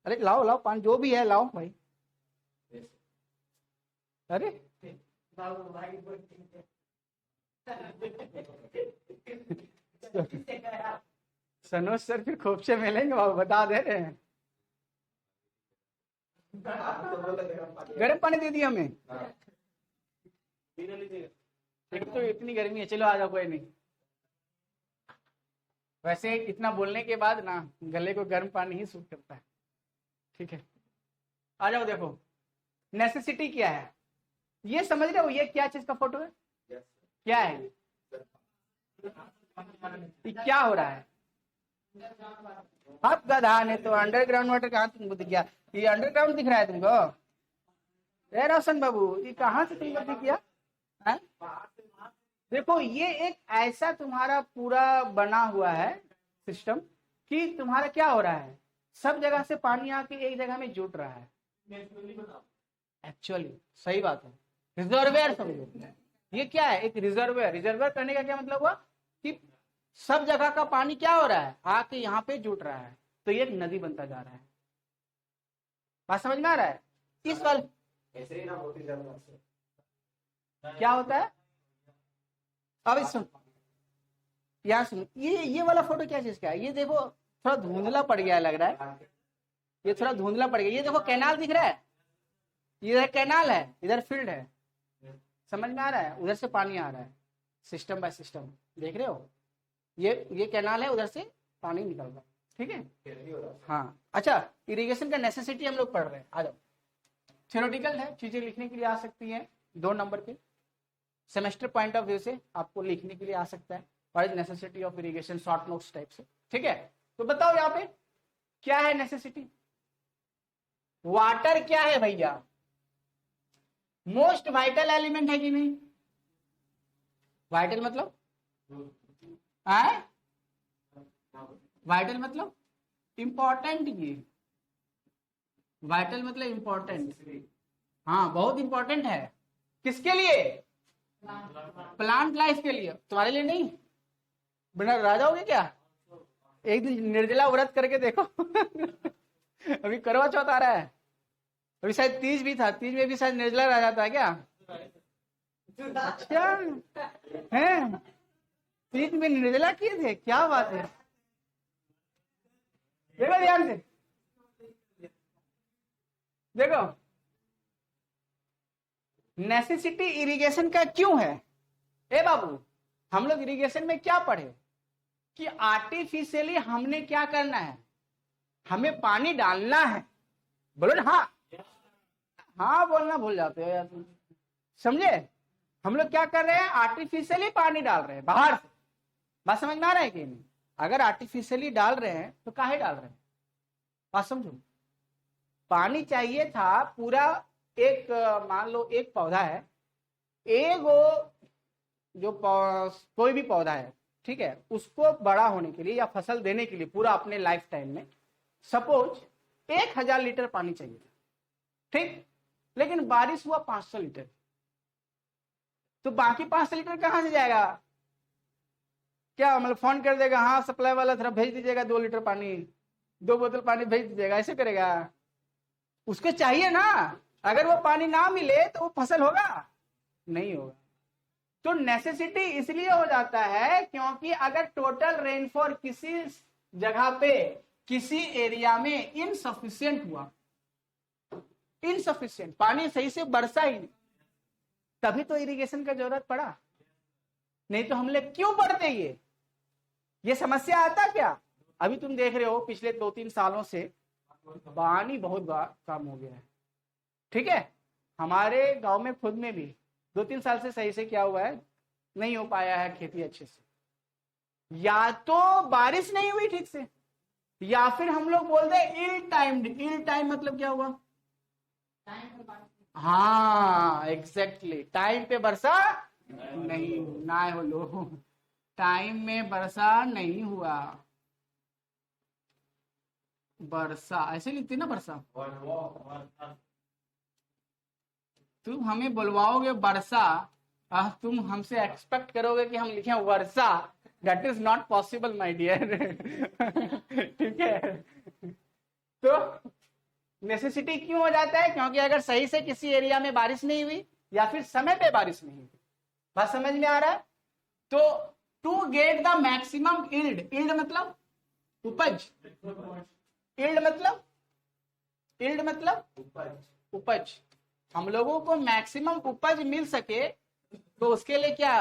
अरे लाओ लाओ पानी, जो भी है लाओ भाई। अरे सनोज सर फिर खोपचे मिलेंगे बाबू, बता दे रहे हैं। गर्म पानी दे दिया हमें। एक तो इतनी गर्मी है, चलो आ जाओ, कोई नहीं। वैसे इतना बोलने के बाद ना गले को गर्म पानी ही सूट करता है। ठीक है, आ जाओ। देखो नेसेसिटी क्या है, ये समझ रहे हो, ये क्या चीज का फोटो है, क्या है ये क्या हो रहा है। आप गधा ने तो अंडरग्राउंड वाटर कहाँ तुमको दिख गया, ये अंडरग्राउंड दिख रहा है तुमको। रोशन बाबू, ये कहाँ से तुमको दिख गया है? देखो ये एक ऐसा तुम्हारा पूरा बना हुआ है सिस्टम कि तुम्हारा क्या हो रहा है, सब जगह से पानी आके एक जगह में जुट रहा है। एक्चुअली सही बात है, रिजर्वेयर समझो। ये क्या है, एक रिजर्वेयर। रिजर्वेयर करने का क्या मतलब हुआ कि सब जगह का पानी क्या हो रहा है, आके यहाँ पे जुट रहा है, तो ये एक नदी बनता जा रहा है। बात समझ में आ रहा है। इस वाले ऐसे ही ना होती क्या होता है। अब सुन, यार सुन, ये वाला फोटो क्या चीज का है, ये देखो थोड़ा धुंधला पड़ गया लग रहा है, ये थोड़ा धुंधला पड़ गया। ये देखो कैनाल दिख रहा है, इधर कैनाल है, इधर फील्ड है। समझ में आ रहा है, उधर से पानी आ रहा है, सिस्टम बाय सिस्टम, देख रहे हो। ये कैनाल है, उधर से पानी निकल रहा है। ठीक है, हाँ। अच्छा, इरिगेशन का नेसेसिटी हम लोग पढ़ रहे हैं। आ जाओ। थ्योरेटिकल है, चीजें लिखने के लिए आ सकती हैं 2 नंबर पे, सेमेस्टर पॉइंट ऑफ व्यू से आपको लिखने के लिए आ सकता है। What is necessity of irrigation, short notes type से। ठीक है, तो बताओ यहाँ पे क्या है नेसेसिटी। वाटर क्या है भैया, मोस्ट वाइटल एलिमेंट है कि नहीं। वाइटल मतलब वाइटल मतलब इंपॉर्टेंट। ये वाइटल मतलब इंपॉर्टेंट, हाँ बहुत इंपॉर्टेंट है। किसके लिए, प्लांट लाइफ के लिए, तुम्हारे लिए नहीं। बिना रह जाओगे क्या, एक दिन निर्जला व्रत करके देखो। अभी करवा चौथ आ रहा है, अभी शायद तीज भी था, तीज में भी शायद निर्जला रह जाता है क्या। अच्छा है, तीज में निर्जला किए थे, क्या बात है। देखो ध्यान से, देखो नेसेसिटी इरिगेशन का क्यों है। ए बाबू, हम लोग इरिगेशन में क्या पढ़े कि आर्टिफिशियली हमने क्या करना है, हमें पानी डालना है। बोलो ना हाँ, हाँ बोलना भूल जाते हो यार तुम। समझे, हम लोग क्या कर रहे हैं, आर्टिफिशियली पानी डाल रहे हैं बाहर से। बात समझ में आ रहा है कि नहीं। अगर आर्टिफिशियली डाल रहे हैं तो काहे डाल रहे हैं, बात समझो। पानी चाहिए था पूरा, एक मान लो एक पौधा है, एक वो जो कोई भी पौधा है, ठीक है, उसको बड़ा होने के लिए या फसल देने के लिए पूरा अपने लाइफ टाइम में सपोज 1000 लीटर पानी चाहिए था, ठीक। लेकिन बारिश हुआ 500 लीटर, तो बाकी 500 लीटर कहां से जाएगा। क्या मतलब फोन कर देगा, हाँ सप्लाई वाला थोड़ा भेज दीजिएगा 2 लीटर पानी, 2 बोतल पानी भेज दीजिएगा, ऐसे करेगा? उसको चाहिए ना, अगर वो पानी ना मिले तो वो फसल होगा? नहीं होगा। तो नेसेसिटी इसलिए हो जाता है क्योंकि अगर टोटल रेनफॉल किसी जगह पे किसी एरिया में इनसफिशियंट हुआ, इनसफिशियंट पानी सही से बरसा ही नहीं, तभी तो इरिगेशन का जरूरत पड़ा। नहीं तो हम लोग क्यों पढ़ते ये समस्या आता क्या? अभी तुम देख रहे हो पिछले 2-3 सालों से पानी बहुत कम हो गया है। ठीक है, हमारे गांव में खुद में भी 2-3 साल से सही से क्या हुआ है, नहीं हो पाया है खेती अच्छे से। या तो बारिश नहीं हुई ठीक से, या फिर हम लोग बोलते हैं इल टाइम्ड। इल टाइम मतलब क्या हुआ? हाँ एग्जैक्टली, टाइम पे वर्षा नहीं ना हो लो, टाइम में वर्षा नहीं हुआ। वर्षा ऐसे लिखती ना, वर्षा। तुम हमें बुलवाओगे वर्षा, तुम हमसे एक्सपेक्ट करोगे कि हम लिखें वर्षा, that is not possible my dear. ठीक है, तो नेसेसिटी क्यों हो जाता है? क्योंकि अगर सही से किसी एरिया में बारिश नहीं हुई या फिर समय पे बारिश नहीं हुई। बात समझ में आ रहा है? तो to get the maximum yield, yield मतलब उपज, इल्ड मतलब, इल्ड मतलब उपज। हम लोगों को मैक्सिमम उपज मिल सके तो उसके लिए क्या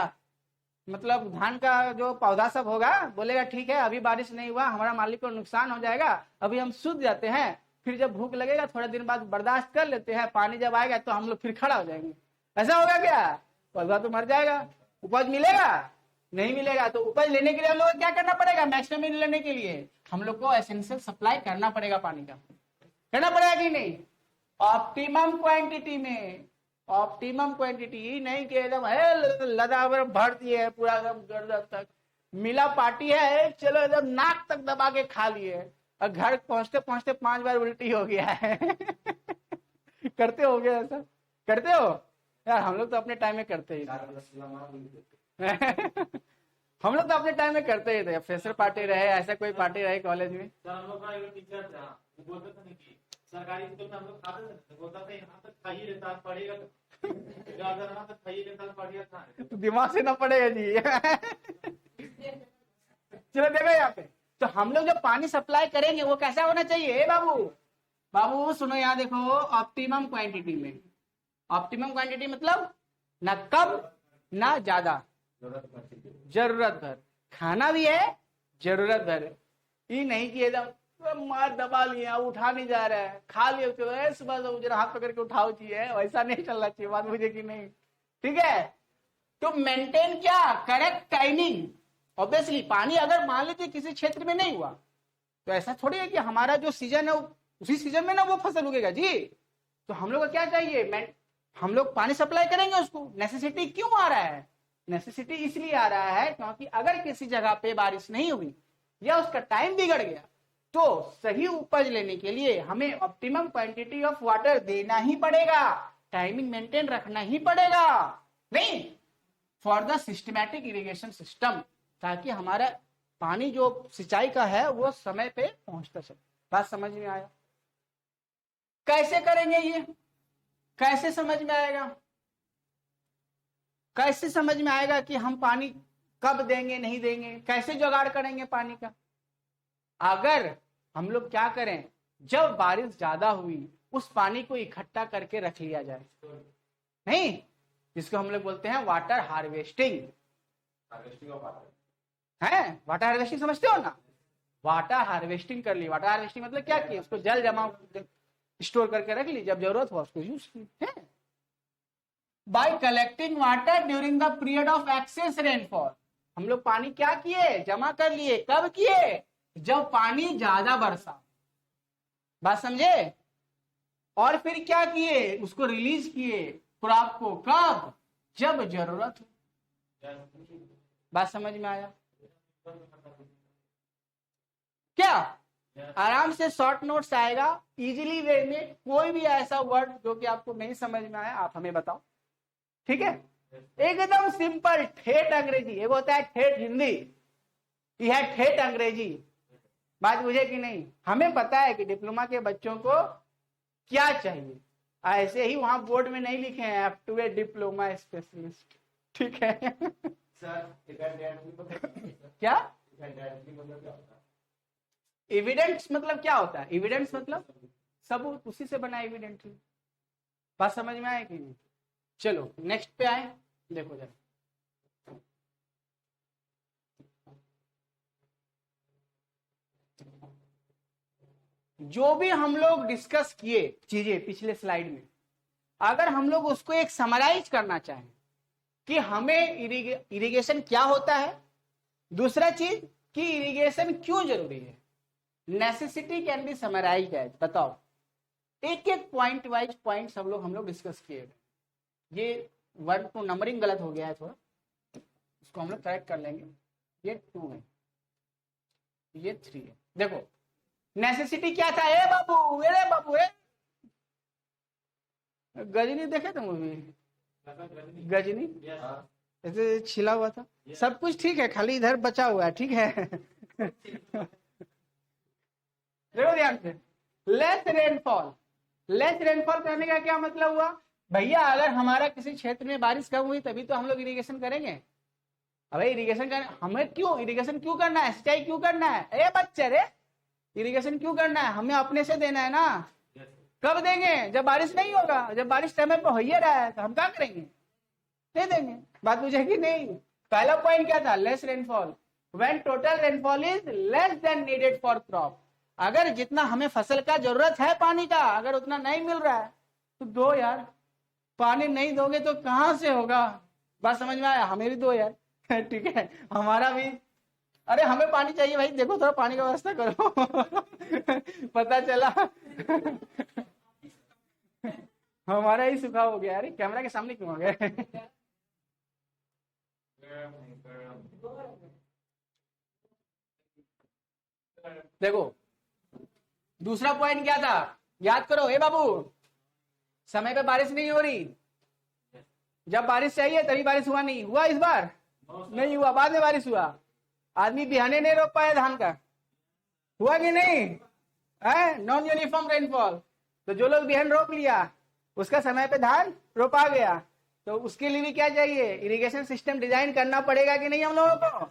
मतलब, धान का जो पौधा सब होगा बोलेगा ठीक है अभी बारिश नहीं हुआ, हमारा मालिक को नुकसान हो जाएगा, अभी हम सूख जाते हैं, फिर जब भूख लगेगा थोड़ा दिन बाद बर्दाश्त कर लेते हैं, पानी जब आएगा तो हम लोग फिर खड़ा हो जाएंगे। ऐसा होगा क्या? पौधा तो मर जाएगा। उपज मिलेगा? नहीं मिलेगा। तो उपज लेने के लिए हम लोग को क्या करना पड़ेगा? मैक्सिमम लेने के लिए हम लोग को एसेंशियल सप्लाई करना पड़ेगा, पानी का करना पड़ेगा कि नहीं? ऑप्टिमम क्वांटिटी में, ऑप्टिमम क्वांटिटी नहीं कि एकदम है लदा भर दिए है पूरा एकदम गर्दन तक, मिला पार्टी है चलो एकदम नाक तक दबा के खा लिए और घर पहुंचते पहुंचते 5 बार उल्टी हो गया है। करते हो गया ऐसा? करते हो यार? हम लोग तो अपने टाइम में करते ही हम लोग तो अपने टाइम में करते ही थे, फ्रेशर पार्टी रहे, ऐसा कोई पार्टी रहे कॉलेज में। सरकारी स्कूल में हम लोग खाते थे, बोलता था यहाँ तक खाइए लेता पड़ेगा, यहाँ तक खाइए लेता पड़ेगा, तो दिमाग से ना पड़ेगा जी। चलो देखो यहाँ पे, तो हम लोग जब पानी सप्लाई करेंगे वो कैसा होना चाहिए बाबू? बाबू सुनो यहाँ देखो, ऑप्टिमम क्वांटिटी में, ऑप्टिमम क्वांटिटी मतलब ना कम ना ज्यादा, जरूरत भर खाना भी है, जरूरत भर। ये नहीं कि एकदम मार दबा लिया उठा नहीं जा रहा है, खा लिया तो सुबह जरा हाथ पकड़ के उठाओ चाहिए, वैसा नहीं चलना चाहिए। बात मुझे कि नहीं? ठीक है, तो मेंटेन क्या, करेक्ट टाइमिंग। ऑब्वियसली पानी अगर मान लीजिए किसी क्षेत्र में नहीं हुआ तो ऐसा थोड़ी है कि हमारा जो सीजन है उसी सीजन में ना वो फसल उगेगा जी। तो हम लोग को क्या चाहिए? हम लोग पानी सप्लाई करेंगे उसको। नेसेसिटी क्यों आ रहा है? नेसेसिटी इसलिए आ रहा है क्योंकि अगर किसी जगह पे बारिश नहीं हुई या उसका टाइम बिगड़ गया तो सही उपज लेने के लिए हमें ऑप्टिमम क्वांटिटी ऑफ वाटर देना ही पड़ेगा, टाइमिंग मेंटेन रखना ही पड़ेगा, नहीं for the systematic irrigation system, ताकि हमारा पानी जो सिंचाई का है वो समय पे पहुंचता चले। बात समझ में आया? कैसे करेंगे ये? कैसे समझ में आएगा? कैसे समझ में आएगा कि हम पानी कब देंगे नहीं देंगे? कैसे जुगाड़ करेंगे पानी का? अगर हम लोग क्या करें, जब बारिश ज्यादा हुई उस पानी को इकट्ठा करके रख लिया जाए, नहीं जिसको हम लोग बोलते हैं वाटर हार्वेस्टिंग। है वाटर हार्वेस्टिंग, समझते हो ना? वाटर हार्वेस्टिंग कर ली। वाटर हार्वेस्टिंग मतलब क्या किया, उसको जल जमा स्टोर करके रख ली, जब जरूरत हो उसको यूज की है। By collecting water during the period of excess rainfall, हम लोग पानी क्या किए, जमा कर लिए। कब किए? जब पानी ज्यादा बरसा। बात समझे? और फिर क्या किए, उसको रिलीज किए क्रॉप को। कब? जब जरूरत हो। बात समझ में आया क्या? आराम से शॉर्ट नोट्स आएगा इजीली वे में। कोई भी ऐसा वर्ड जो कि आपको नहीं समझ में आया आप हमें बताओ, ठीक है? एकदम सिंपल ठेठ अंग्रेजी, एक होता है ठेठ हिंदी, यह ठेठ अंग्रेजी। बात बुझे कि नहीं? हमें पता है कि डिप्लोमा के बच्चों को क्या चाहिए, ऐसे ही वहां बोर्ड में नहीं लिखे हैं up to a diploma specialist, ठीक है? क्या एविडेंस मतलब क्या होता है? एविडेंस मतलब सबूत, उसी से बना एविडेंस। बात समझ में आए कि नहीं? चलो नेक्स्ट पे आए, देखो जरा। जो भी हम लोग डिस्कस किए चीजें पिछले स्लाइड में, अगर हम लोग उसको एक समराइज करना चाहें कि हमें इरिगेशन क्या होता है, दूसरा चीज कि इरिगेशन क्यों जरूरी है, necessity can be summarized as, बताओ एक एक पॉइंट वाइज पॉइंट सब लोग हम लोग डिस्कस किए। ये वर्ड टू नंबरिंग गलत हो गया है थोड़ा, इसको हम लोग करेक्ट कर लेंगे। ये 2 है, ये 3 है। देखो नेसेसिटी क्या था? ए बाबू, ए बाबू, ए गजनी देखे थे मूवी? गजनी ऐसे छिला हुआ था, सब कुछ ठीक है, खाली इधर बचा हुआ है, ठीक है? देखो ध्यान से, लेस रेनफॉल। लेस रेनफॉल करने का क्या मतलब हुआ? भैया अगर हमारा किसी क्षेत्र में बारिश कम हुई तभी तो हम लोग इरिगेशन करेंगे। अबे इरिगेशन कर, हमें क्यों इरिगेशन क्यों करना है? सिंचाई क्यों करना है? ए बच्चे रे, इरिगेशन क्यों करना है? हमें अपने से देना है ना। कब देंगे? जब बारिश नहीं होगा, जब बारिश समय पर हो ही रहा है तो हम क्या करेंगे? दे देंगे। बात मुझे कि नहीं? पहला पॉइंट क्या था? Less rainfall. When total rainfall is less than needed for crop. अगर जितना हमें फसल का जरूरत है पानी का, अगर उतना नहीं मिल रहा है तो दो यार। पानी नहीं दोगे तो कहां से होगा? बात समझ में आया? हमें भी दो यार, ठीक है? हमारा भी, अरे हमें पानी चाहिए भाई, देखो थोड़ा पानी का व्यवस्था करो। पता चला हमारा ही सूखा हो गया। अरे कैमरा के सामने क्यों आ गए? देखो दूसरा पॉइंट क्या था, याद करो। ए बाबू, समय पे बारिश नहीं हो रही, जब बारिश चाहिए तभी बारिश हुआ नहीं। हुआ इस बार? नहीं हुआ, बाद में बारिश हुआ। आदमी बिहाने नहीं रोक पाया धान का, हुआ कि नहीं? है नॉन यूनिफॉर्म रेनफॉल। तो जो लोग बिहान रोप लिया उसका समय पे धान रोपा गया, तो उसके लिए भी क्या चाहिए? इरिगेशन सिस्टम डिजाइन करना पड़ेगा कि नहीं? हम लोगों को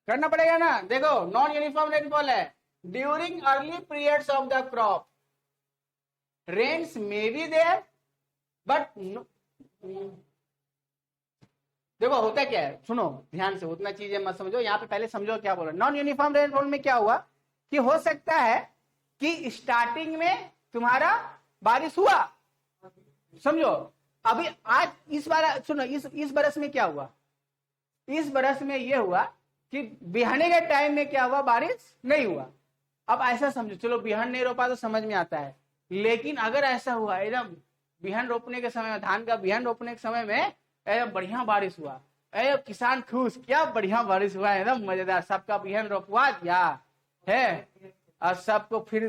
करना पड़ेगा ना। देखो नॉन यूनिफॉर्म रेनफॉल है during early periods of the crop, rains may be there but देखो होता क्या है, सुनो ध्यान से, उतना चीजें मत समझो, यहाँ पे पहले समझो क्या बोल रहा। नॉन यूनिफॉर्म रेनफॉल में क्या हुआ कि हो सकता है कि स्टार्टिंग में तुम्हारा बारिश हुआ, समझो। अभी आज इस बार सुनो, इस बरस में क्या हुआ? इस बरस में यह हुआ कि बिहाने के टाइम में क्या हुआ? बारिश नहीं हुआ। अब ऐसा समझो, चलो बिहान नहीं रोपा तो समझ में आता है, लेकिन अगर ऐसा हुआ एकदम बिहान रोपने के समय में, धान का बिहान रोपने के समय में एकदम बढ़िया बारिश हुआ, किसान खुश, क्या बढ़िया बारिश हुआ, एकदम मजेदार, सबका बिहान रोपवा दिया है और सबको फिर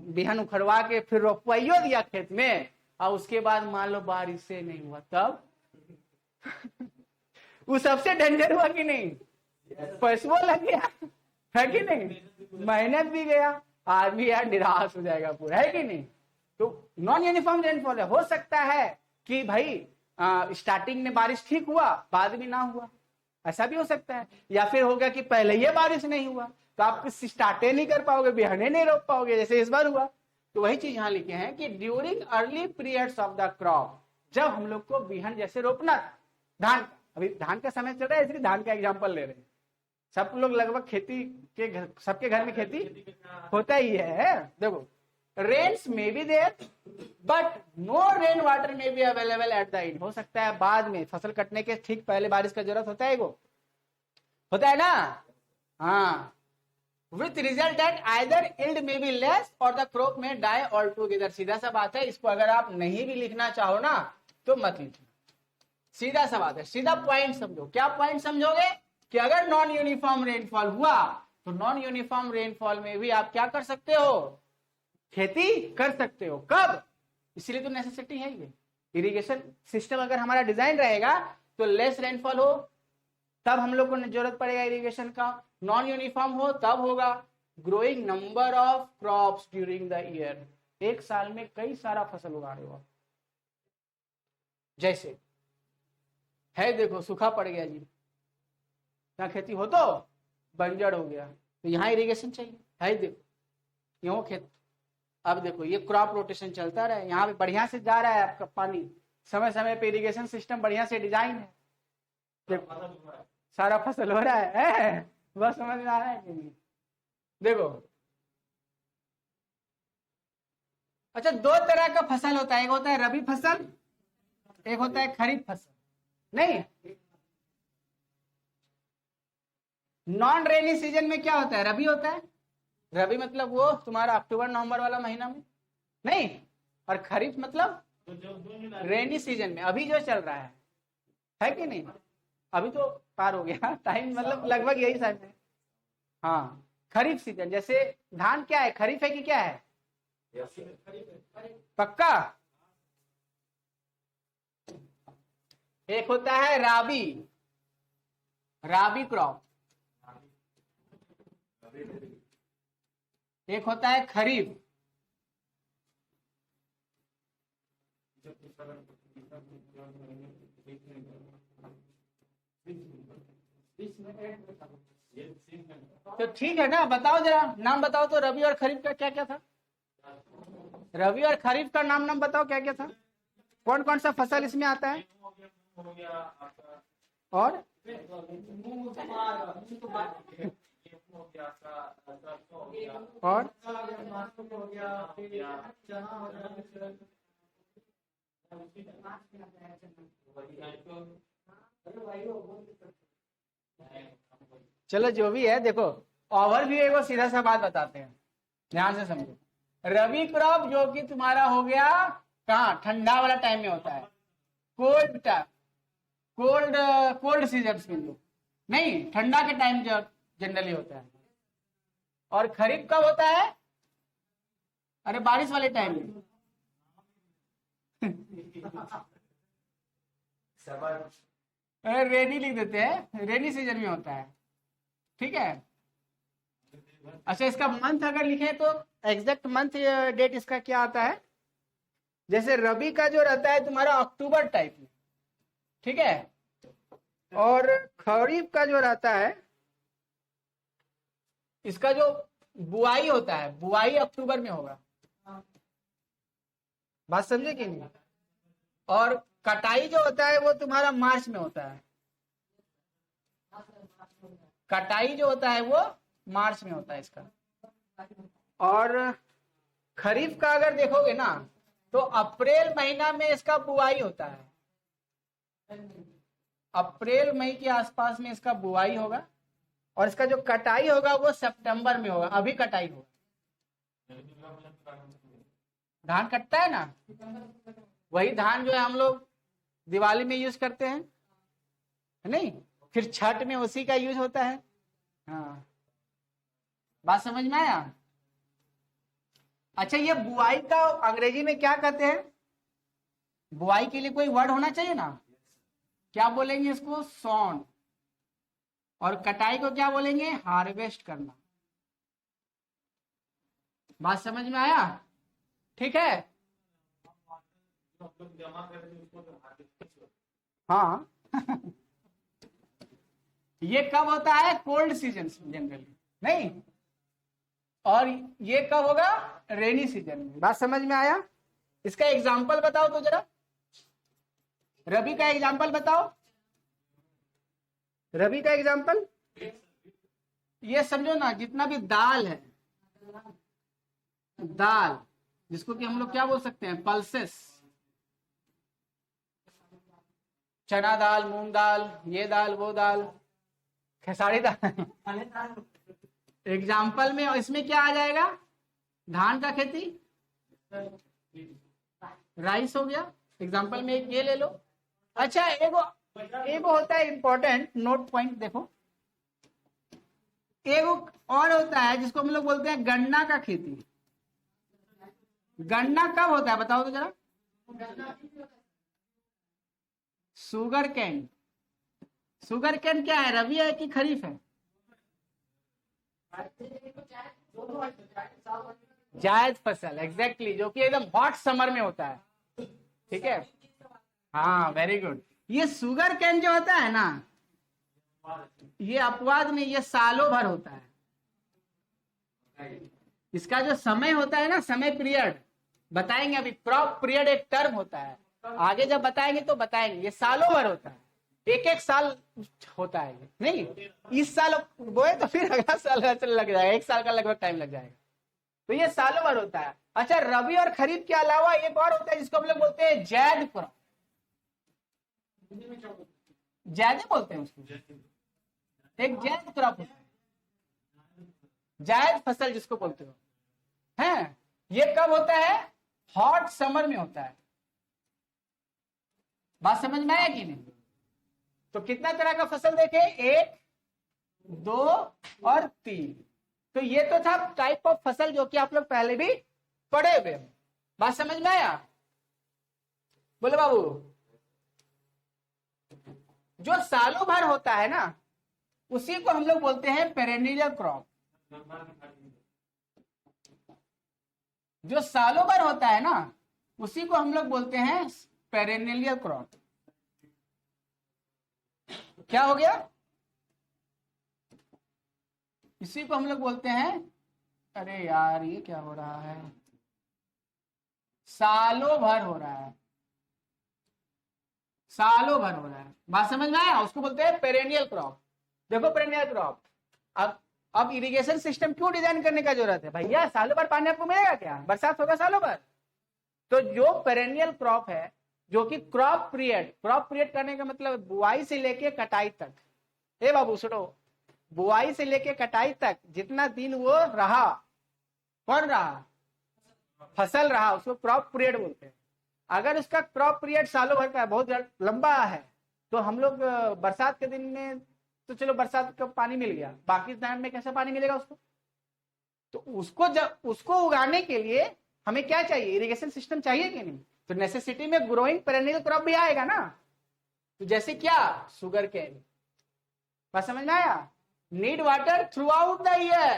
बिहान उखड़वा के फिर रोपवाइयो दिया खेत में, और उसके बाद मान लो बारिश से नहीं हुआ, तब वो सबसे डेंजर हुआ कि नहीं? पैसों लग गया, है कि नहीं? मेहनत भी गया, आदमी यार निराश हो जाएगा पूरा, है कि नहीं? तो नॉन यूनिफॉर्म रेनफॉल है। हो सकता है कि भाई स्टार्टिंग में बारिश ठीक हुआ, बाद में ना हुआ, ऐसा भी हो सकता है। या फिर होगा कि पहले ही बारिश नहीं हुआ तो आप स्टार्टे नहीं कर पाओगे, बिहाने नहीं रोप पाओगे, जैसे इस बार हुआ। तो वही चीज यहाँ लिखे हैं कि during early periods of the crop, जब हम लोग को बिहान जैसे रोपना धान का, अभी धान का समय चल रहा है इसलिए धान का एग्जाम्पल ले रहे हैं। सब लोग लगभग खेती के घर, सबके घर में खेती होता ही है। देखो rains may be there but no rain water may be available at the end. हो सकता है बाद में फसल कटने के ठीक पहले बारिश का जरूरत होता है, वो होता है ना। हाँ, with result that either yield may be less और द क्रॉप में डाई ऑल टुगेदर। सीधा सा बात है, इसको अगर आप नहीं भी लिखना चाहो ना तो मत लिखना, सीधा सा बात है, सीधा पॉइंट समझो। क्या पॉइंट समझोगे? कि अगर नॉन यूनिफॉर्म रेनफॉल हुआ तो नॉन यूनिफॉर्म रेनफॉल में भी आप क्या कर सकते हो? खेती कर सकते हो। कब? इसलिए तो नेसेसिटी है ये। इरिगेशन सिस्टम अगर हमारा डिजाइन रहेगा तो लेस रेनफॉल हो तब हम लोग को जरूरत पड़ेगा इरिगेशन का, नॉन यूनिफॉर्म हो तब होगा। Growing number of crops during the year, एक साल में कई सारा फसल उगा रहे हो। जैसे है देखो सूखा पड़ गया जी, यहाँ खेती हो तो बंजर हो गया, तो यहाँ इरिगेशन चाहिए। है देखो यूं खेत, अब देखो ये क्रॉप रोटेशन चलता रहा है, यहाँ पे बढ़िया से जा रहा है आपका पानी, समय समय पे इरिगेशन सिस्टम बढ़िया से डिजाइन है, सारा फसल हो रहा है। बस समझ में आ रहा है कि नहीं? देखो अच्छा, दो तरह का फसल होता है, एक होता है रबी फसल, एक होता है खरीफ फसल। नहीं, नॉन रेनी सीजन में क्या होता है, रबी होता है। रबी मतलब वो तुम्हारा अक्टूबर नवंबर वाला महीना में, नहीं। और खरीफ मतलब रेनी सीजन में, अभी जो चल रहा है कि नहीं? अभी तो पार हो गया टाइम, मतलब लगभग यही समय है। हाँ, खरीफ सीजन। जैसे धान क्या है, खरीफ है कि क्या है? पक्का। एक होता है राबी, राबी क्रॉप, एक होता है खरीफ। तो ठीक है ना, बताओ जरा नाम बताओ तो, रबी और खरीफ का क्या क्या था? रबी और खरीफ का नाम बताओ क्या क्या था, कौन कौन सा फसल इसमें आता है? और चलो जो भी है, देखो ओवरव्यू एगो सीधा सा बात बताते हैं, ध्यान से समझो। रबी क्रॉप जो कि तुम्हारा हो गया कहाँ, ठंडा वाला टाइम में होता है, कोल्ड कोल्ड कोल्ड सीजन में लो, नहीं ठंडा के टाइम जो जनरली होता है। और खरीफ कब होता है? अरे बारिश वाले टाइम में। अरे रेनी लिख देते हैं, रेनी सीजन में होता है, ठीक है। अच्छा, इसका मंथ अगर लिखे तो एग्जैक्ट मंथ डेट इसका क्या आता है? जैसे रबी का जो रहता है तुम्हारा अक्टूबर टाइप में, ठीक है। और खरीफ का जो रहता है, इसका जो बुआई होता है, बुआई अक्टूबर में होगा, बात समझे कि नहीं? और कटाई जो होता है वो तुम्हारा मार्च में होता है, कटाई जो होता है वो मार्च में होता है इसका। और खरीफ का अगर देखोगे ना तो अप्रैल महीना में इसका बुआई होता है, अप्रैल मई के आसपास में इसका बुआई होगा, और इसका जो कटाई होगा वो सितंबर में होगा, अभी कटाई होगा। धान कटता है ना, वही धान जो है हम लोग दिवाली में यूज करते हैं, नहीं? फिर छठ में उसी का यूज होता है। हाँ, बात समझ में आया? अच्छा, ये बुआई का अंग्रेजी में क्या कहते हैं? बुआई के लिए कोई वर्ड होना चाहिए ना, क्या बोलेंगे इसको? सॉन। और कटाई को क्या बोलेंगे? हार्वेस्ट करना। बात समझ में आया? ठीक है। हाँ ये कब होता है? कोल्ड सीजन जनरली, नहीं। और ये कब होगा? रेनी सीजन में। बात समझ में आया? इसका एग्जाम्पल बताओ तो जरा, रबी का एग्जाम्पल बताओ, रबी का एग्जाम्पल। ये समझो ना, जितना भी दाल है, दाल जिसको कि हम लोग क्या बोल सकते हैं? पल्सेस, चना दाल, मूंग दाल, ये दाल, वो दाल, खेसारी दाल। एग्जाम्पल में इसमें क्या आ जाएगा? धान का खेती, राइस हो गया, एग्जाम्पल में एक ये ले लो। अच्छा, एगो होता है इंपॉर्टेंट नोट पॉइंट, देखो एगो और होता है जिसको हम लोग बोलते हैं गन्ना का खेती। गन्ना कब होता है बताओ तो जरा? शुगर कैन, शुगर कैन क्या है, रबी है कि खरीफ है? जायद फसल, एग्जैक्टली, जो कि एकदम हॉट समर में होता है, ठीक है। हाँ, वेरी गुड। ये शुगर कैन जो होता है ना, ये अपवाद में, ये सालों भर होता है। इसका जो समय होता है ना, समय पीरियड बताएंगे अभी, क्रॉप पीरियड एक टर्म होता है, आगे जब बताएंगे तो बताएंगे। ये सालों भर होता है, एक एक साल होता है ये, नहीं इस साल बोए तो फिर अगला साल लग जाएगा, एक साल का लगभग टाइम लग जाएगा। तो ये सालों भर होता है। अच्छा, रबी और खरीफ के अलावा एक और होता है जिसको हम लोग बोलते हैं जैद क्रॉप। जैद बोलते हैं उसको, एक जैद क्रॉप होता है, जायद फसल जिसको बोलते हो, हैं। ये कब होता है? हॉट समर में होता है। बात समझ में आया कि नहीं? तो कितना तरह का फसल देखे? 1, 2 और 3। तो ये तो था टाइप ऑफ फसल जो कि आप लोग पहले भी पढ़े हुए। बात समझ में आया? बोलो बाबू। जो सालों भर होता है ना, उसी को हम लोग बोलते हैं पेरेनियल क्रॉप। जो सालों भर होता है ना, उसी को हम लोग बोलते हैं पेरेनियल क्रॉप। क्या हो गया? इसी को हम लोग बोलते हैं, अरे यार ये क्या हो रहा है, सालों भर हो रहा है, सालों भर हो रहा है। बात समझ में आया? उसको बोलते हैं पेरेनियल क्रॉप। देखो पेरेनियल क्रॉप, अब इरिगेशन सिस्टम क्यों डिजाइन करने का जरूरत है भैया? सालों भर पानी आपको मिलेगा क्या? बरसात होगा सालों भर। तो जो पेरेनियल क्रॉप है, जो कि क्रॉप पीरियड करने का मतलब बुआई से लेके कटाई तक। ए बाबू सुनो, बुआई से लेके कटाई तक जितना दिन वो रहा, कौन रहा? फसल रहा, उसको क्रॉप पीरियड बोलते हैं। अगर उसका क्रॉप पीरियड सालों भर का है, बहुत लंबा है, तो हम लोग बरसात के दिन में तो चलो बरसात का पानी मिल गया, बाकी टाइम में कैसे पानी मिलेगा उसको? तो उसको उगाने के लिए हमें क्या चाहिए? इरिगेशन सिस्टम चाहिए कि नहीं? तो नेसेसिटी में ग्रोइंग पेरेनियल क्रॉप भी आएगा ना। तो जैसे क्या? Sugar cane. बात समझ में आया? Need water throughout the year,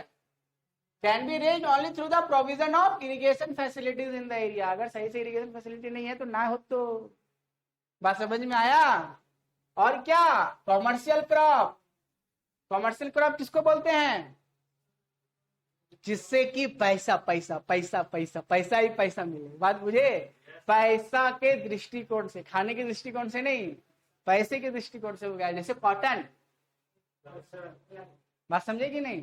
can be raised only through the provision of irrigation facilities in the area. अगर सही से इरिगेशन फैसिलिटी नहीं है तो ना हो तो। बात समझ में आया? और क्या? Commercial crop. कॉमर्शियल क्रॉप किसको बोलते हैं? जिससे कि पैसा पैसा पैसा पैसा पैसा ही पैसा मिले। बात बुझे? पैसा के दृष्टिकोण से, खाने के दृष्टिकोण से नहीं, पैसे के दृष्टिकोण से उगाया। जैसे कॉटन। बात समझे कि नहीं?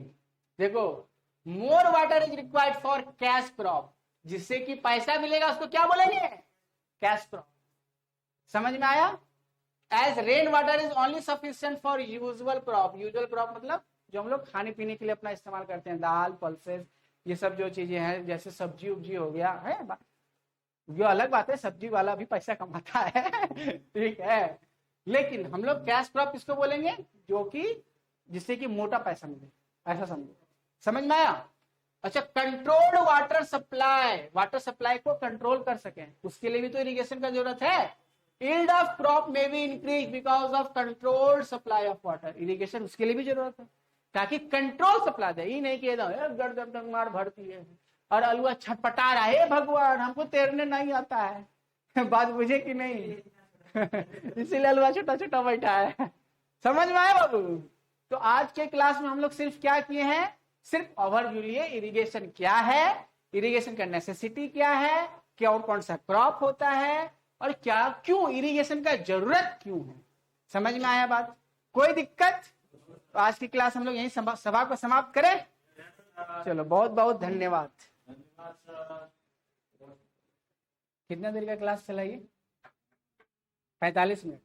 देखो, more water is required for cash crop, जिससे कि पैसा मिलेगा, उसको क्या बोलेंगे? Cash crop. समझ में आया? As rain water is only sufficient for usual crop. Usual crop मतलब जो हम लोग खाने पीने के लिए अपना इस्तेमाल करते हैं, दाल, पल्सेस, ये सब जो चीजें हैं, जैसे सब्जी उब्जी हो गया है। ये अलग बात है, सब्जी वाला भी पैसा कमाता है ठीक है, लेकिन हम लोग कैश क्रॉप किसको बोलेंगे? जो कि जिससे कि मोटा पैसा मिले, ऐसा समझो। समझ में आया? अच्छा, controlled water supply, water supply को कंट्रोल कर सकें, उसके लिए भी तो इरिगेशन का जरूरत है। yield of crop may be increased because of controlled supply of water। Irrigation उसके लिए भी जरूरत है, ताकि कंट्रोल सप्लाई दे। ये नहीं कि एकदम मार भरती है और अलुआ छटपटा रहा है, भगवान हमको तैरने नहीं आता है बात बुझे कि नहीं इसीलिए अलुआ छोटा छोटा बैठा है। समझ में आया बाबू? तो आज के क्लास में हम लोग सिर्फ क्या किए हैं? सिर्फ ओवरव्यू लिए, इरिगेशन क्या है, इरिगेशन का नेसेसिटी क्या है, क्या और कौन सा क्रॉप होता है, और क्या क्यों इरिगेशन का जरूरत क्यों है। समझ में आया बात? कोई दिक्कत? तो आज की क्लास हम लोग यही सभा को समाप्त करें। चलो, बहुत बहुत धन्यवाद। कितना देर का क्लास चला ये? 45 मिनट।